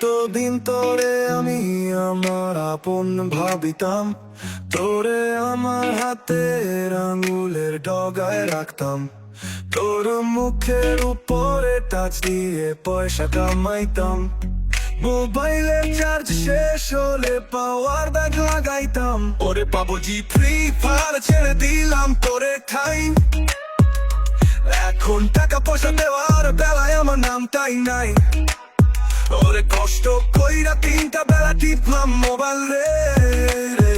এতদিন তোরে আমি আমার আপন ভাবিতাম, তোরে আমার হাতের আঙুলের ডগায় রাখতাম, তোর মুখের উপরে টাচ দিয়ে পয়সা কামাইতাম, মোবাইলের চার্জ শেষ হলে পাওয়ার ব্যাগ লাগাইতাম। ওরে পাবো জি ফ্রি ফায়ার ছেড়ে দিলাম তোরে ঠাই, এখন টাকা পয়সা দেওয়ার বেলায় আমার নামটাই নাই। ওরে কষ্ট কইরা 3টা বেলা টিপলাম মোবাইল রে,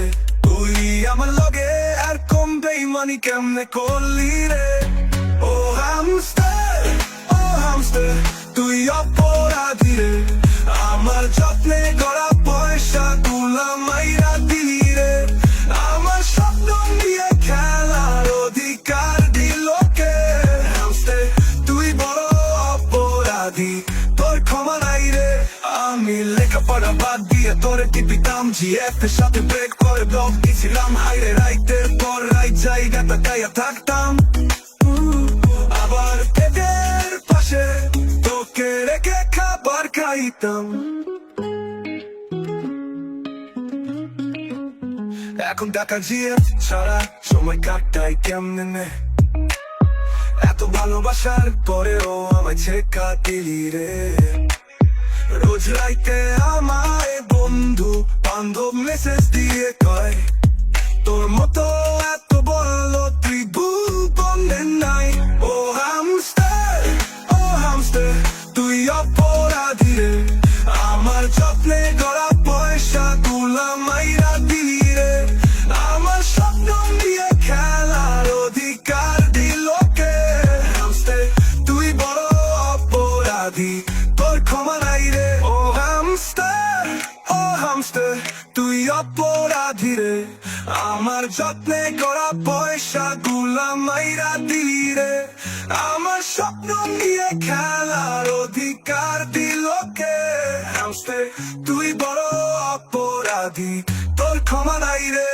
তুই আমার লগে আর কম বেইমানি কেমনে করলি রে। ও হামস্টার তুই অপরাধী রে, আমার যত্নে গড়া পয়সা গুলা মাইরা দিলি রে, আমার স্বপ্ন নিয়ে খেলার অধিকার দিল কে। হামস্টার তুই বড় অপরাধী, তোর ক্ষমা নাই রে। আমি লেখাপড়া বাদ দিয়ে তোরে টিপিতাম, জিএফ এর সাথে ব্রেক করে ব্লক দিছিলাম, হাইরে রাইতের পর রাইট জায়গা তাকাইয়া থাকতাম, আবার পেটের পাশে তোকে রেখে খাবার খাইতাম। এখন টাকা জিএফ ছাড়া সময় কাটাই কেমনে, এত ভালোবাসার পরেও আমায় ছেকা দিলি রে। রোজ রাইতে আমায় বন্ধু বান্ধব মেসেজ দিয়ে কয়, তোর মতো এত বড় ত্রিভুবনের নাই। ও হামস্টার তুই অপরাধী রে, আমার যত্নে গড়া পয়সা গুলা মাইরা দিলি রে, আমার স্বপ্ন নিয়ে খেলার অধিকার দিল কে। হামস্টার তুই বড় অপরাধী, তোর ক্ষমা নাই রে। ও হামস্টার তুই অপরাধী রে, আমার যত্নে গড়া পয়সা গুলা মাইরা দিলি রে, আমার স্বপ্ন নিয়ে খেলার অধিকার দিল কে। হামস্টার তুই বড় অপরাধী, তোর ক্ষমা নাই রে।